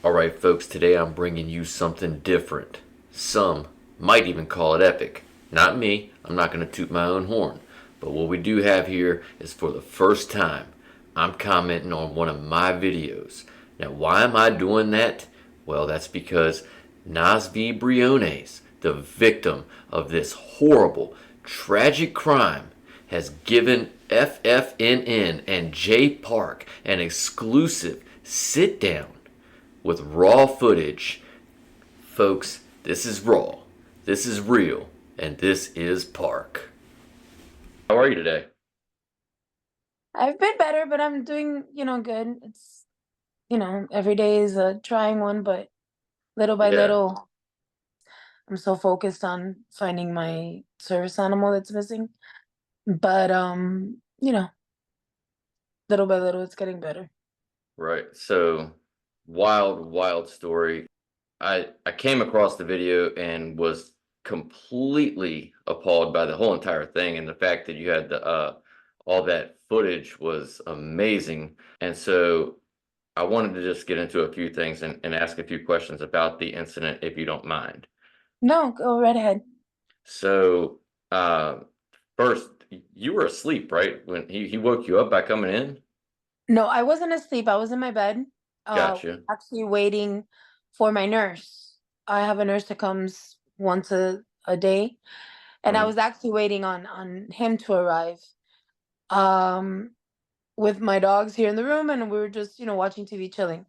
Alright, folks, today I'm bringing you something different. Some might even call it epic. Not me, I'm not going to toot my own horn. But what we do have here is for the first time, I'm commenting on one of my videos. Now, why am I doing that? Well, that's because Nazvie Briones, the victim of this horrible, tragic crime, has given FFNN and J Park an exclusive sit down with raw footage. Folks, this is raw, this is real, and this is Park. How are you today? I've been better, but I'm doing, good. It's, every day is a trying one, but little by Yeah, little, I'm so focused on finding my service animal that's missing. But little by little, it's getting better. right. So, wild story. I came across the video and was completely appalled by the whole entire thing, and the fact that you had the all that footage was amazing. And so I wanted to just get into a few things and ask a few questions about the incident, if you don't mind. No, go right ahead. So, uh, first, you were asleep, right? When he woke you up by coming in? No, I wasn't asleep. I was in my bed, Gotcha. actually waiting for my nurse. I have a nurse that comes once a day, and I Hmm. was actually waiting on him to arrive. Um, with my dogs here in the room, and we were just, watching TV, chilling.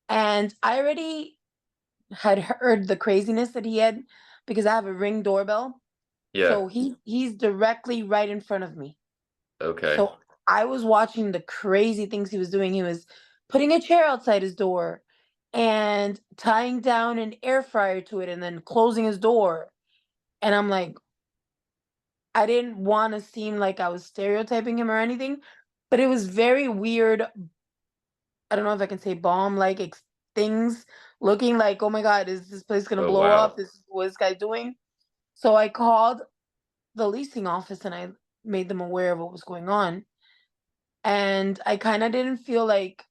And I already had heard the craziness that he had because I have a Ring doorbell. Yeah. So he's directly right in front of me. Okay. So I was watching the crazy things he was doing. He was putting a chair outside his door and tying down an air fryer to it and then closing his door. And I'm like, I didn't want to seem like I was stereotyping him or anything, but it was very weird. I don't know if I can say bomb-like things, looking like, "Oh my god, is this place gonna Oh blow up? wow. This is what this guy's doing." So I called the leasing office and I made them aware of what was going on. And I kind of didn't feel like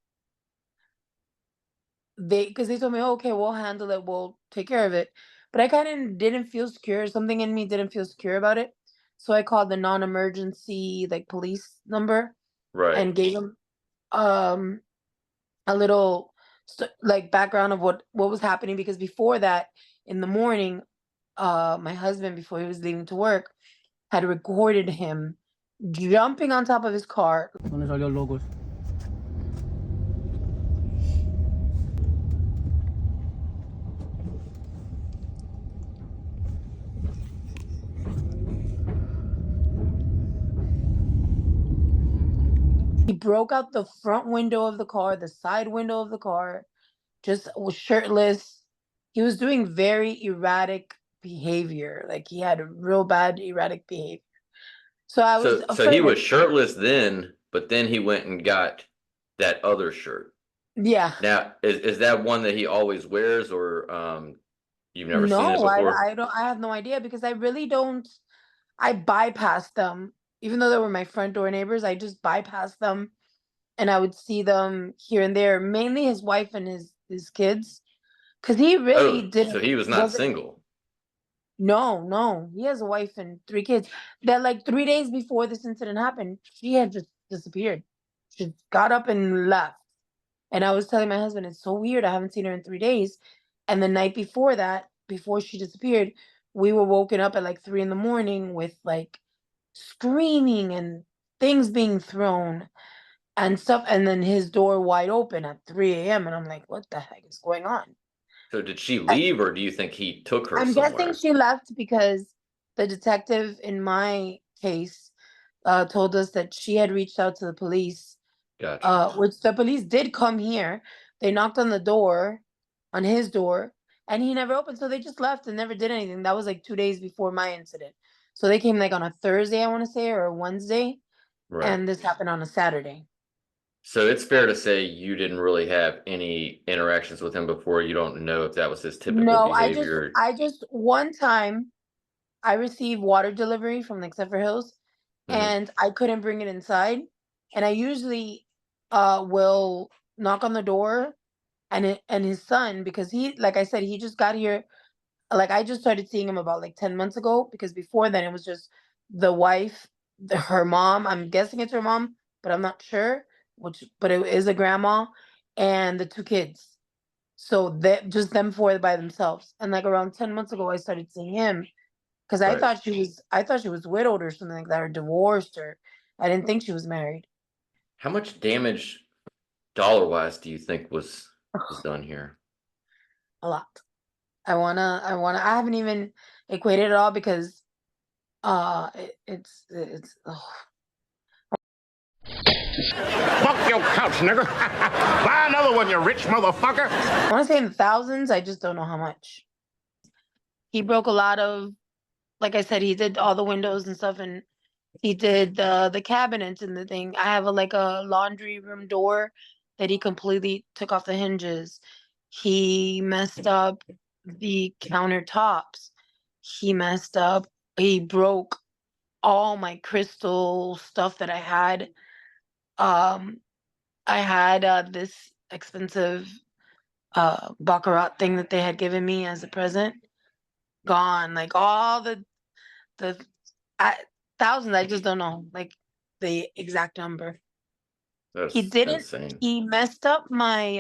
because they told me, "Oh, okay, we'll handle it, we'll take care of it." But I kind of didn't feel secure. Something in me didn't feel secure about it. So I called the non-emergency like police number Right. and gave them um a little like background of what was happening, because before that, in the morning, my husband, before he was leaving to work, had recorded him jumping on top of his car. ¿Dónde salió el loco? He broke out the front window of the car, the side window of the car, just was shirtless. He was doing very erratic behavior, like he had a real bad erratic behavior. So I was So he afraid. was shirtless then, but then he went and got that other shirt. Yeah. Now, is that one that he always wears, or you've never seen it No, before? I have no idea because I really don't. I bypassed them. Even though they were my front door neighbors, I just bypassed them and I would see them here and there, mainly his wife and his kids. Cause he really Oh, so didn't he was not wasn't single. no, no. He has a wife and three kids. That like 3 days before this incident happened, she had just disappeared. She got up and left. And I was telling my husband, it's so weird. I haven't seen her in 3 days. And the night before that, before she disappeared, we were woken up at like 3 in the morning with like screaming and things being thrown and stuff. And then his door wide open at 3 a.m. And I'm like, what the heck is going on? So did she I, leave, or do you think he took her I'm guessing somewhere? she left because the detective in my case told us that she had reached out to the police, Gotcha. which the police did come here. They knocked on the door, on his door, and he never opened. So they just left and never did anything. That was like 2 days before my incident. So they came like on a Thursday, I want to say, or a Wednesday, Right. and this happened on a Saturday. So it's fair to say you didn't really have any interactions with him before. You don't know if that was his typical No, behavior. I just one time I received water delivery from like Zephyr Hills, Hmm. and I couldn't bring it inside. And I usually will knock on the door, and his son, because he, like I said, he just got here. Like, I just started seeing him about like 10 months ago, because before then it was just the wife, her mom. I'm guessing it's her mom, but I'm not sure. But it is a grandma, and the two kids. So that just them four by themselves. And like around 10 months ago, I started seeing him, because Right. I thought she was widowed or something like that, or divorced, or I didn't think she was married. How much damage, dollar-wise, do you think was done here? A lot. I haven't even equated it all, because it's Fuck your couch, nigga. Buy another one, you rich motherfucker. I want to say in the thousands. I just don't know how much. He broke a lot of, like I said, he did all the windows and stuff, and he did the cabinets and the thing. I have like a laundry room door that he completely took off the hinges. He messed up the countertops. He messed up. He broke all my crystal stuff that I had. Um, I had this expensive baccarat thing that they had given me as a present. Gone. Like all the I, thousands. I just don't know like the exact number. He That's didn't. insane. He messed up my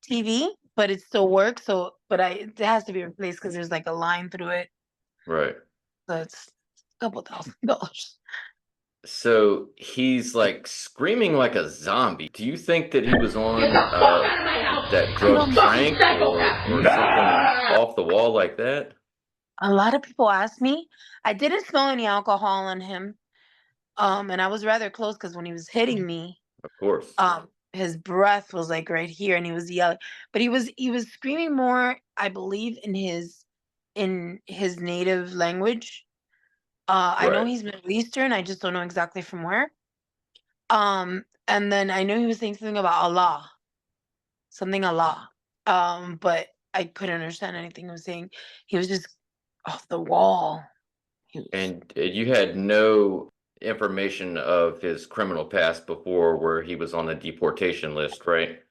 TV, but it still works. So, but it has to be replaced, because there's like a line through it. Right. So it's a couple $1,000. So he's like screaming like a zombie. Do you think that he was on that drug crank or something off the wall like that? A lot of people ask me. I didn't smell any alcohol on him. And I was rather close, because when he was hitting me, Of course. his breath was like right here, and he was yelling. But he was screaming more, I believe, in his native language. I know Right. he's Middle Eastern. I just don't know exactly from where. And then I know he was saying something about Allah, something Allah. But I couldn't understand anything he was saying. He was just off the wall. He was And you had no information of his criminal past before where he was on the deportation list, right?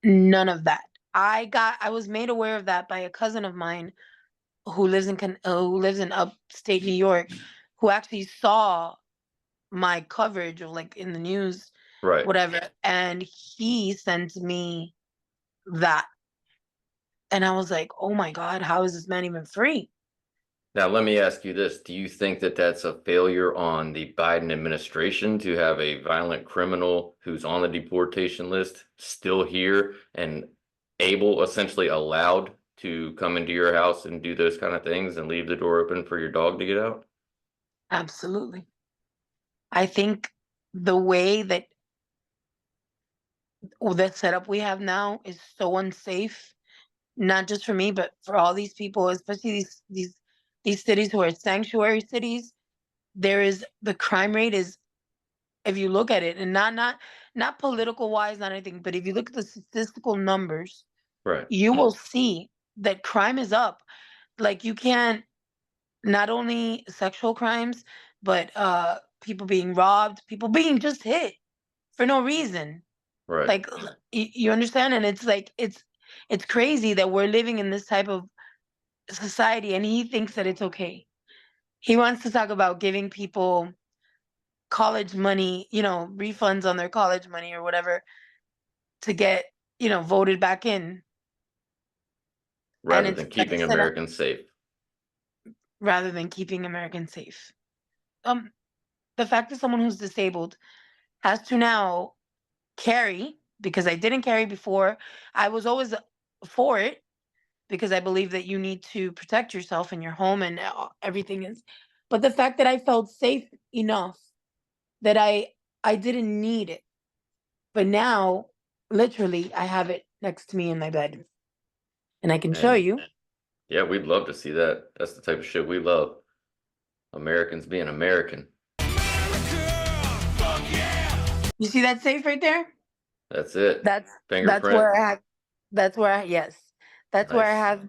none of that. I was made aware of that by a cousin of mine who lives in upstate New York, who actually saw my coverage of like in the news, Right. whatever, and he sent me that. And I was like, oh my God, how is this man even free? Now, let me ask you this. Do you think that that's a failure on the Biden administration to have a violent criminal who's on the deportation list still here and able, essentially allowed to come into your house and do those kind of things and leave the door open for your dog to get out? Absolutely. I think the way that the setup we have now is so unsafe, not just for me, but for all these people, especially these cities who are sanctuary cities. There is the crime rate is, if you look at it, and not political wise, not anything, but if you look at the statistical numbers, Right. you will see that crime is up. Like, you can't, not only sexual crimes, but people being robbed, people being just hit for no reason. Right. Like, you understand? And it's like it's crazy that we're living in this type of society, and he thinks that it's okay. He wants to talk about giving people college money, refunds on their college money or whatever, to get, voted back in. And Rather it's than like I keeping said, Americans safe. rather than keeping Americans safe. Um, the fact that someone who's disabled has to now carry, because I didn't carry before. I was always for it, because I believe that you need to protect yourself and your home, and everything is. But the fact that I felt safe enough that I didn't need it. But now, literally, I have it next to me in my bed, and I can show And you. yeah, we'd love to see that. That's the type of shit we love. Americans being American. You see that safe right there? That's it. That's Fingerprint. where I have. That's where yes, that's where I Nice. have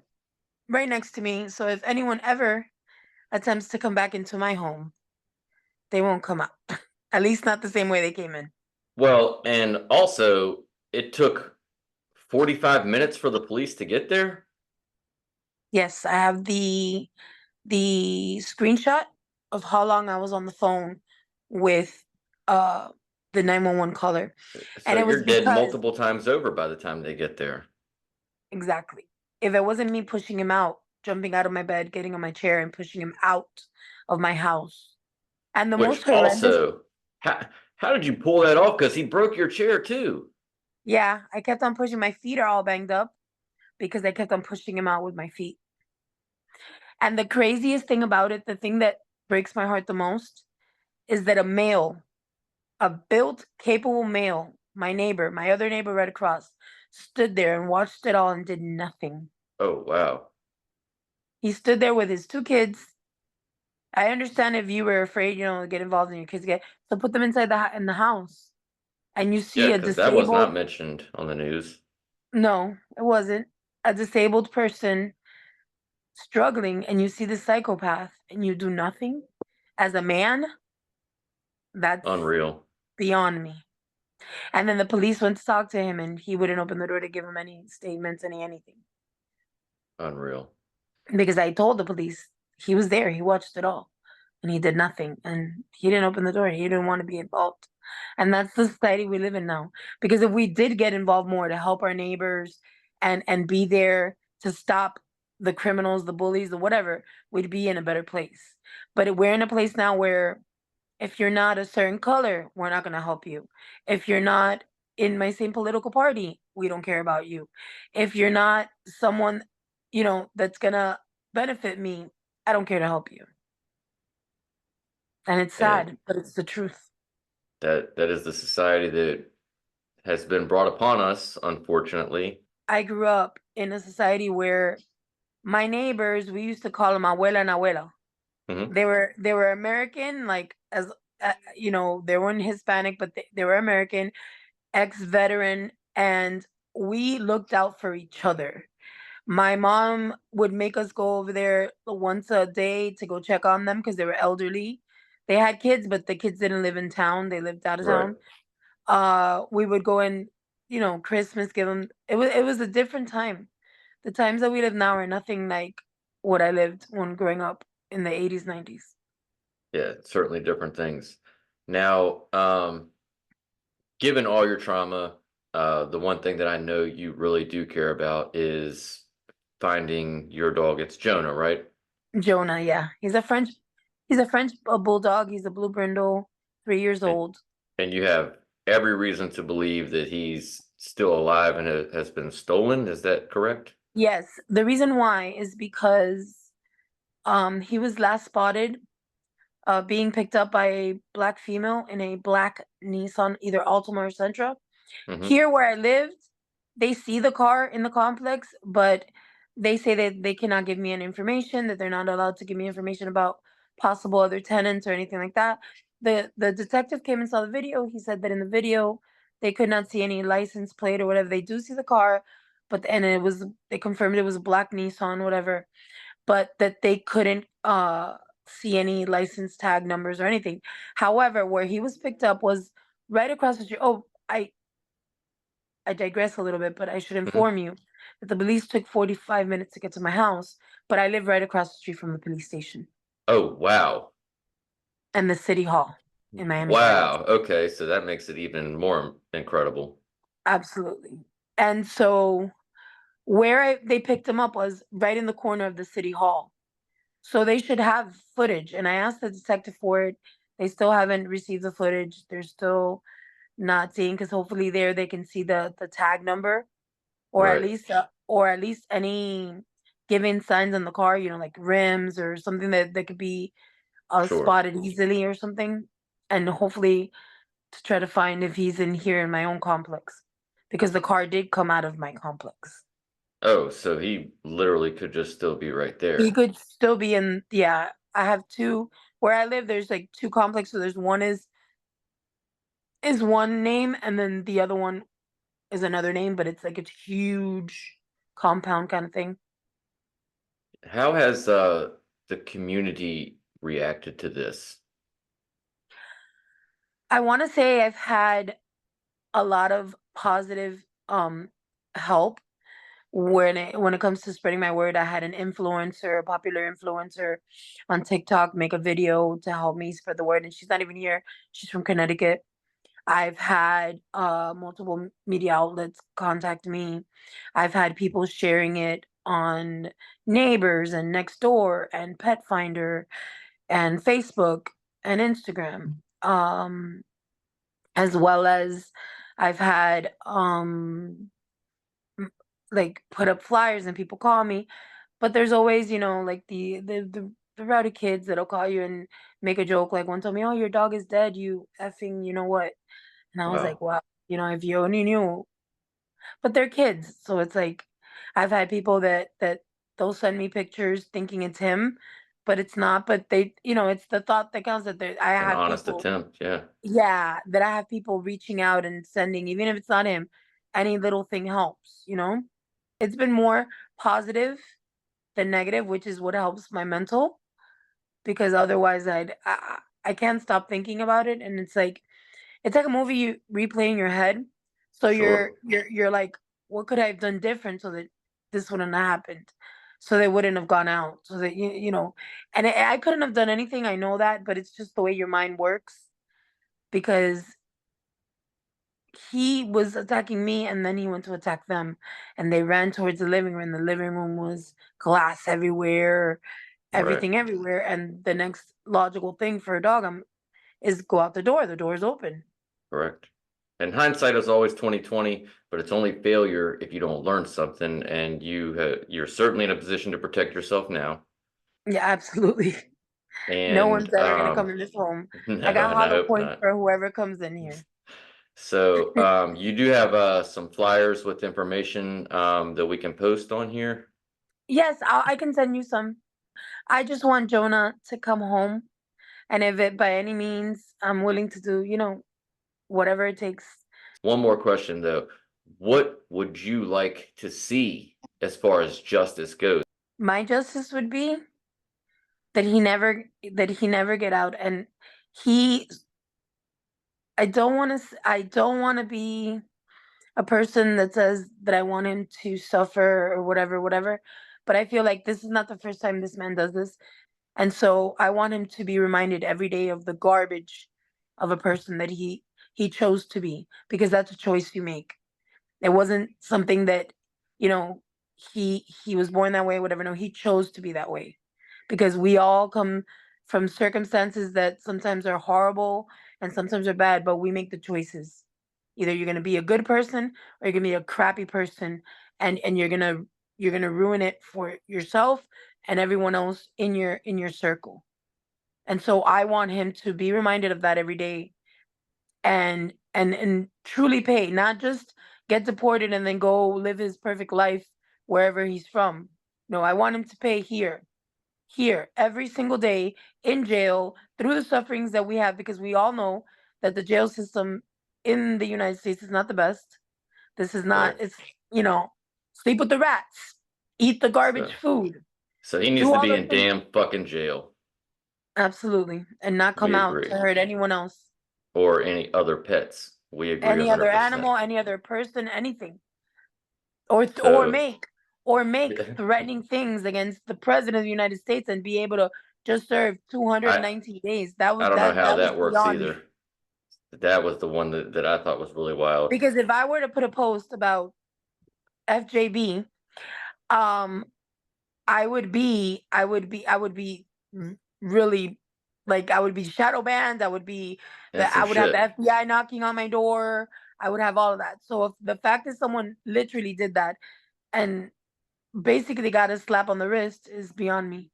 right next to me. So if anyone ever attempts to come back into my home, they won't come out. At least not the same way they came in. Well, and also it took 45 minutes for the police to get there? Yes, I have the screenshot of how long I was on the phone with uh the 911 caller. So And it was you're dead because multiple times over by the time they get there. exactly. If it wasn't me pushing him out, jumping out of my bed, getting on my chair and pushing him out of my house. And the Which most horrendous, also, how did you pull that off? Because he broke your chair too. yeah, I kept on pushing. My feet are all banged up because I kept on pushing him out with my feet. And the craziest thing about it, the thing that breaks my heart the most, is that a male, a built, capable male, my neighbor, my other neighbor right across, stood there and watched it all and did nothing. Oh, wow. He stood there with his two kids. I understand if you were afraid, to get involved in your kids get so put them inside in the house, and you Yeah, see a because that was not disabled. mentioned on the news. No, it wasn't a disabled person struggling, and you see the psychopath, and you do nothing as a man. That's Unreal. beyond me. And then the police went to talk to him, and he wouldn't open the door to give him any statements, anything. Unreal. Because I told the police he was there, he watched it all, and he did nothing, and he didn't open the door. He didn't want to be involved, and that's the society we live in now. Because if we did get involved more to help our neighbors and be there to stop the criminals, the bullies, the whatever, we'd be in a better place. But we're in a place now where if you're not a certain color, we're not going to help you. If you're not in my same political party, we don't care about you. If you're not someone, that's going to benefit me, I don't care to help you. And it's And sad, but it's the truth. that is the society that has been brought upon us, unfortunately. I grew up in a society where my neighbors, we used to call them abuela and abuela. Hmm. They were American, like as they weren't Hispanic, but they were American, ex-veteran, and we looked out for each other. My mom would make us go over there once a day to go check on them because they were elderly. They had kids, but the kids didn't live in town. They lived out of Right. town. We would go and, Christmas, give them. It was a different time. The times that we live now are nothing like what I lived when growing up in the 80s, 90s. Yeah, certainly different things. Now, given all your trauma, the one thing that I know you really do care about is finding your dog. It's Jonah, right? Jonah, yeah. He's a French bulldog. He's a blue brindle, 3 years And old. and you have every reason to believe that he's still alive and has been stolen. Is that correct? Yes, the reason why is because he was last spotted being picked up by a black female in a black Nissan, either Altima or Sentra. Hmm. Here where I lived, they see the car in the complex, but they say that they cannot give me any information, that they're not allowed to give me information about possible other tenants or anything like that. The detective came and saw the video. He said that in the video they could not see any license plate or whatever. They do see the car, but and they confirmed it was a black Nissan, whatever, but that they couldn't see any license tag numbers or anything. However, where he was picked up was right across the street. Oh, I digress a little bit, but I should Hmm. inform you that the police took 45 minutes to get to my house, but I live right across the street from the police station Oh, wow. and the city hall in Miami Gardens. Wow. Okay, so that makes it even more incredible. Absolutely. And so where they picked him up was right in the corner of the city hall. So they should have footage. And I asked the detective for it. They still haven't received the footage. They're still not seeing because hopefully there they can see the tag number Right. or at least any giving signs on the car, like rims or something that could be Sure. spotted easily or something. And hopefully to try to find if he's in here in my own complex because the car did come out of my complex. Oh, so he literally could just still be right He there. could still be in, yeah. I have two where I live. There's like two complexes. So there's one is one name, and then the other one is another name, but it's like a huge compound kind of thing. How has the community reacted to this? I want to say I've had a lot of positive help when it comes to spreading my word. I had an influencer, a popular influencer on TikTok, make a video to help me spread the word, and she's not even here. She's from Connecticut. I've had multiple media outlets contact me. I've had people sharing it on Neighbors and Nextdoor and Pet Finder and Facebook and Instagram. As well as I've had like put up flyers and people call me, but there's always, like the rowdy kids that'll call you and make a joke. Like one told me, "Oh, your dog is dead, you effing, you know what?" And I was Wow. like, "Wow, if you only knew." But they're kids, so it's like I've had people that they'll send me pictures thinking it's him, but it's not. But they, it's the thought that counts. That I An have honest people, attempt, yeah. yeah, that I have people reaching out and sending, even if it's not him, any little thing helps. It's been more positive than negative, which is what helps my mental, because otherwise I can't stop thinking about it, and it's like a movie you replay in your head. So you're Sure. you're like, what could I have done different so that this wouldn't have happened, so they wouldn't have gone out, so that and I couldn't have done anything. I know that, but it's just the way your mind works, because he was attacking me and then he went to attack them, and they ran towards the living room. The living room was glass everywhere, Right. everything everywhere, and the next logical thing for a dog is go out the door. The door's open. Correct. And hindsight is always 2020, but it's only failure if you don't learn something. And you're certainly in a position to protect yourself now. Yeah, absolutely. No And one's ever gonna come in this home. I no, got and I hollow hope points not. for whoever comes in here. So you do have some flyers with information that we can post on here. Yes, I can send you some. I just want Jonah to come home, and if it by any means, I'm willing to do, whatever it takes. One more question though. What would you like to see as far as justice goes? My justice would be that he never get out, and he I don't want to be a person that says that I want him to suffer or whatever, but I feel like this is not the first time this man does this. And so I want him to be reminded every day of the garbage of a person that he chose to be, because that's a choice you make. It wasn't something that, you know, he was born that way, whatever. No, he chose to be that way. Because we all come from circumstances that sometimes are horrible and sometimes are bad, but we make the choices. Either you're gonna be a good person or you're gonna be a crappy person, and you're gonna ruin it for yourself and everyone else in your circle. And so I want him to be reminded of that every day, and truly pay, not just get deported and then go live his perfect life wherever he's from. No, I want him to pay here every single day in jail through the sufferings that we have, because we all know that the jail system in the United States is not the best. This is not, Right. it's, you know, sleep with the rats, eat the garbage So food, so he needs do to all be the in things. damn fucking jail. Absolutely. And not come We out to agree. hurt anyone else, Or any other pets. We agree any other 100%. animal, any other person, anything. Or th- or So make or make threatening things against the president of the United States and be able to just serve I 219 days. That I was don't know that how that was that works beyond me. either. That was the one that I thought was really wild. Because if I were to put a post about FJB, um, I would be really, like, I would be shadow banned. And some I would have the shit. FBI knocking on my door. I would have all of that. So if the fact that someone literally did that and basically got a slap on the wrist is beyond me.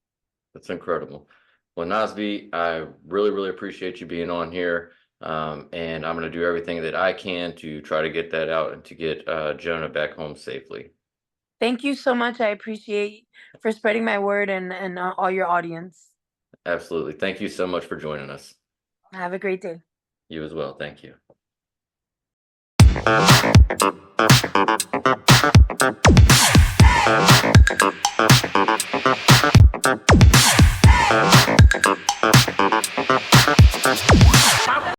That's incredible. Well, Nazvi, I really, really appreciate you being on here. And I'm going to do everything that I can to try to get that out and to get Jonah back home safely. Thank you so much. I appreciate for spreading my word and all your audience. Absolutely. Thank you so much for joining us. Have a great day. You as well. Thank you.